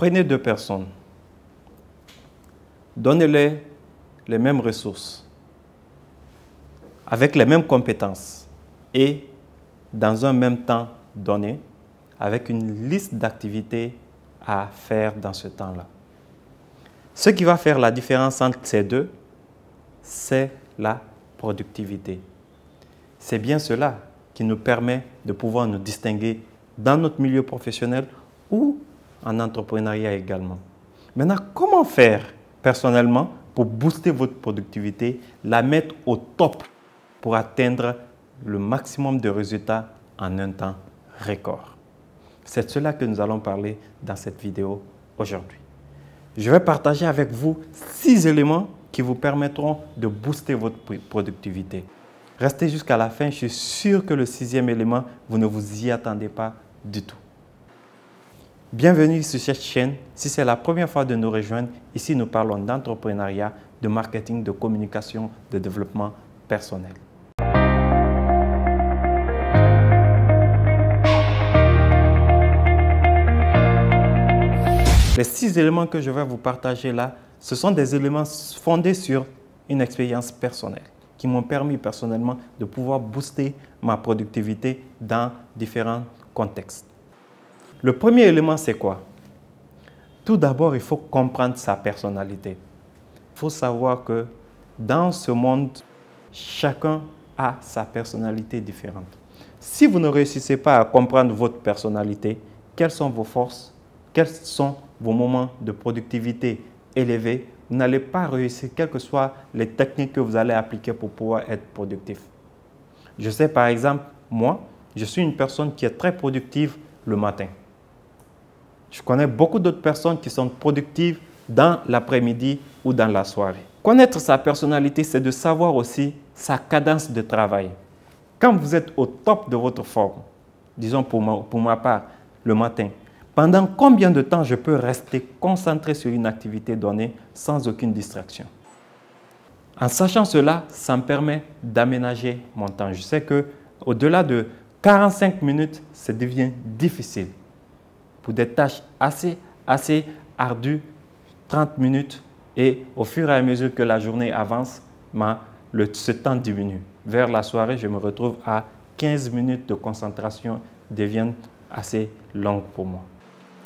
Prenez deux personnes, donnez-les les mêmes ressources, avec les mêmes compétences et dans un même temps donné, avec une liste d'activités à faire dans ce temps-là. Ce qui va faire la différence entre ces deux, c'est la productivité. C'est bien cela qui nous permet de pouvoir nous distinguer dans notre milieu professionnel ou en entrepreneuriat également. Maintenant, comment faire personnellement pour booster votre productivité, la mettre au top pour atteindre le maximum de résultats en un temps record? C'est de cela que nous allons parler dans cette vidéo aujourd'hui. Je vais partager avec vous 6 éléments qui vous permettront de booster votre productivité. Restez jusqu'à la fin, je suis sûr que le 6e élément, vous ne vous y attendez pas du tout. Bienvenue sur cette chaîne. Si c'est la première fois de nous rejoindre, ici nous parlons d'entrepreneuriat, de marketing, de communication, de développement personnel. Les 6 éléments que je vais vous partager là, ce sont des éléments fondés sur une expérience personnelle qui m'ont permis personnellement de pouvoir booster ma productivité dans différents contextes. Le premier élément, c'est quoi? Tout d'abord, il faut comprendre sa personnalité. Il faut savoir que dans ce monde, chacun a sa personnalité différente. Si vous ne réussissez pas à comprendre votre personnalité, quelles sont vos forces, quels sont vos moments de productivité élevés, vous n'allez pas réussir, quelles que soient les techniques que vous allez appliquer pour pouvoir être productif. Je sais par exemple, moi, je suis une personne qui est très productive le matin. Je connais beaucoup d'autres personnes qui sont productives dans l'après-midi ou dans la soirée. Connaître sa personnalité, c'est de savoir aussi sa cadence de travail. Quand vous êtes au top de votre forme, disons pour ma part, le matin, pendant combien de temps je peux rester concentré sur une activité donnée sans aucune distraction? En sachant cela, ça me permet d'aménager mon temps. Je sais qu'au-delà de 45 minutes, ça devient difficile. Pour des tâches assez ardues, 30 minutes, et au fur et à mesure que la journée avance, ce temps diminue. Vers la soirée, je me retrouve à 15 minutes de concentration deviennent assez longues pour moi.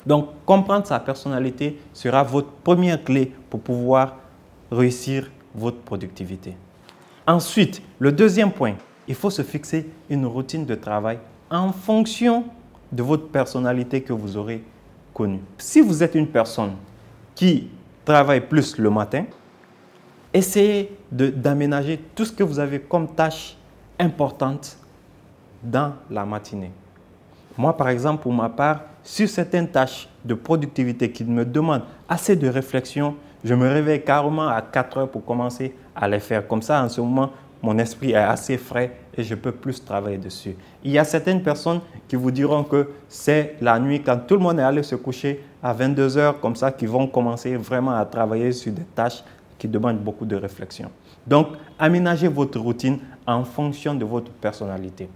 Donc, comprendre sa personnalité sera votre première clé pour pouvoir réussir votre productivité. Ensuite, le deuxième point, il faut se fixer une routine de travail en fonction de votre personnalité que vous aurez connue. Si vous êtes une personne qui travaille plus le matin, essayez d'aménager tout ce que vous avez comme tâche importante dans la matinée. Moi, par exemple, pour ma part, sur certaines tâches de productivité qui me demandent assez de réflexion, je me réveille carrément à 4 heures pour commencer à les faire. Comme ça, en ce moment, mon esprit est assez frais et je peux plus travailler dessus. Il y a certaines personnes qui vous diront que c'est la nuit, quand tout le monde est allé se coucher à 22 heures, comme ça, qu'ils vont commencer vraiment à travailler sur des tâches qui demandent beaucoup de réflexion. Donc, aménagez votre routine en fonction de votre personnalité.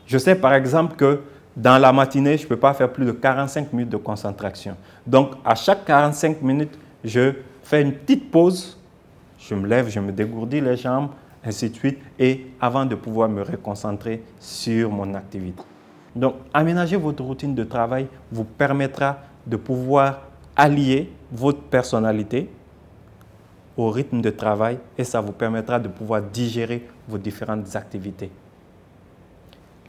Je sais par exemple que dans la matinée, je ne peux pas faire plus de 45 minutes de concentration. Donc, à chaque 45 minutes, je fais une petite pause. Je me lève, je me dégourdis les jambes, ainsi de suite, et avant de pouvoir me reconcentrer sur mon activité. Donc, aménager votre routine de travail vous permettra de pouvoir allier votre personnalité au rythme de travail et ça vous permettra de pouvoir digérer vos différentes activités.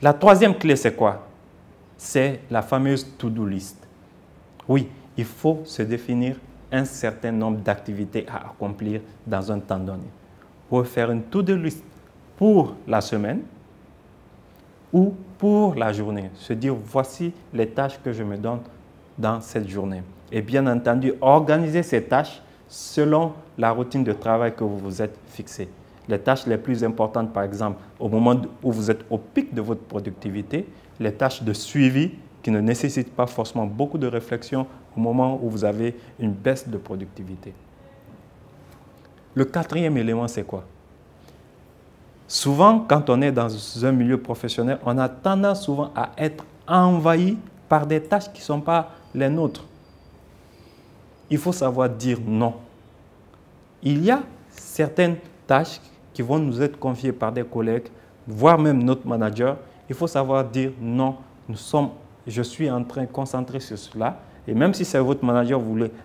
La troisième clé, c'est quoi? C'est la fameuse to-do list. Oui, il faut se définir un certain nombre d'activités à accomplir dans un temps donné. Vous pouvez faire une to-do list pour la semaine ou pour la journée. Se dire, voici les tâches que je me donne dans cette journée. Et bien entendu, organiser ces tâches selon la routine de travail que vous vous êtes fixé. Les tâches les plus importantes, par exemple, au moment où vous êtes au pic de votre productivité, les tâches de suivi qui ne nécessitent pas forcément beaucoup de réflexion au moment où vous avez une baisse de productivité. Le quatrième élément, c'est quoi? Souvent, quand on est dans un milieu professionnel, on a tendance souvent à être envahi par des tâches qui ne sont pas les nôtres. il faut savoir dire non. Il y a certaines tâches qui vont nous être confiées par des collègues, voire même notre manager. Il faut savoir dire non, je suis en train de concentrer sur cela. Et même si c'est votre manager,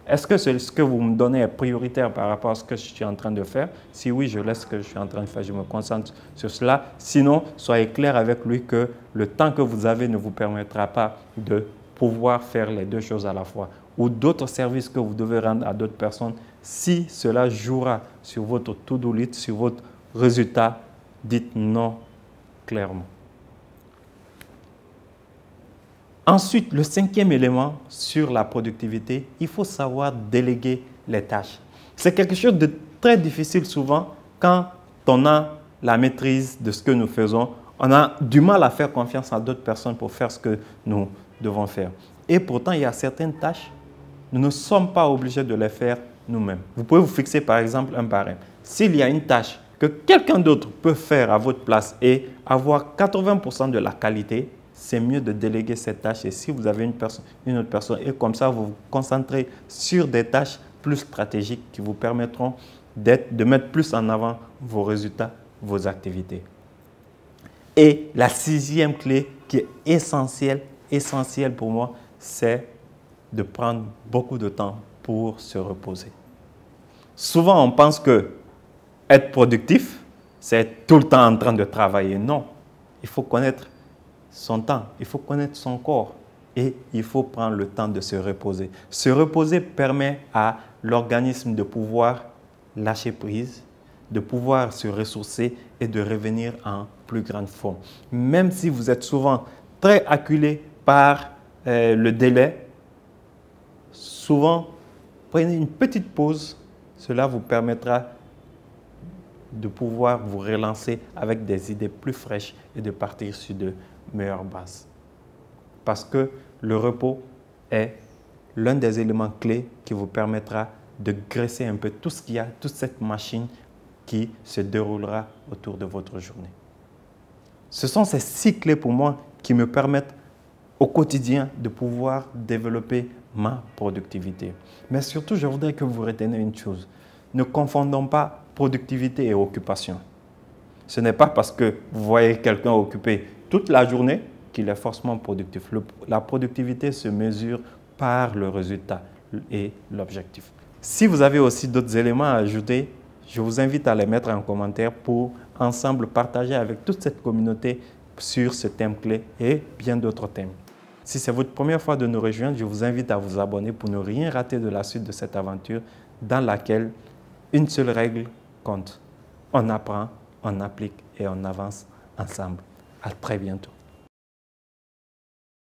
est-ce que ce que vous me donnez est prioritaire par rapport à ce que je suis en train de faire? Si oui, je laisse ce que je suis en train de faire, je me concentre sur cela. Sinon, soyez clair avec lui que le temps que vous avez ne vous permettra pas de pouvoir faire les deux choses à la fois. Ou d'autres services que vous devez rendre à d'autres personnes. Si cela jouera sur votre to-do list, sur votre résultat, dites non clairement. Ensuite, le cinquième élément sur la productivité, il faut savoir déléguer les tâches. C'est quelque chose de très difficile souvent quand on a la maîtrise de ce que nous faisons. On a du mal à faire confiance à d'autres personnes pour faire ce que nous devons faire. Et pourtant, il y a certaines tâches, nous ne sommes pas obligés de les faire nous-mêmes. Vous pouvez vous fixer par exemple un barème. S'il y a une tâche que quelqu'un d'autre peut faire à votre place et avoir 80% de la qualité, c'est mieux de déléguer cette tâche. Et si vous avez une autre personne, et comme ça, vous vous concentrez sur des tâches plus stratégiques qui vous permettront de mettre plus en avant vos résultats, vos activités. Et la sixième clé qui est essentielle pour moi, c'est de prendre beaucoup de temps pour se reposer. Souvent, on pense que être productif, c'est être tout le temps en train de travailler. Non, il faut connaître son temps, il faut connaître son corps et il faut prendre le temps de se reposer. Se reposer permet à l'organisme de pouvoir lâcher prise, de pouvoir se ressourcer et de revenir en plus grande forme. Même si vous êtes souvent très acculé par le délai, souvent prenez une petite pause, cela vous permettra de pouvoir vous relancer avec des idées plus fraîches et de partir sur de meilleures bases. Parce que le repos est l'un des éléments clés qui vous permettra de graisser un peu tout ce qu'il y a, toute cette machine qui se déroulera autour de votre journée. Ce sont ces 6 clés pour moi qui me permettent au quotidien de pouvoir développer ma productivité. Mais surtout, je voudrais que vous reteniez une chose. Ne confondons pas productivité et occupation. Ce n'est pas parce que vous voyez quelqu'un occupé toute la journée qu'il est forcément productif. La productivité se mesure par le résultat et l'objectif. Si vous avez aussi d'autres éléments à ajouter, je vous invite à les mettre en commentaire pour ensemble partager avec toute cette communauté sur ce thème clé et bien d'autres thèmes. Si c'est votre première fois de nous rejoindre, je vous invite à vous abonner pour ne rien rater de la suite de cette aventure dans laquelle une seule règle compte. On apprend, on applique et on avance ensemble. À très bientôt.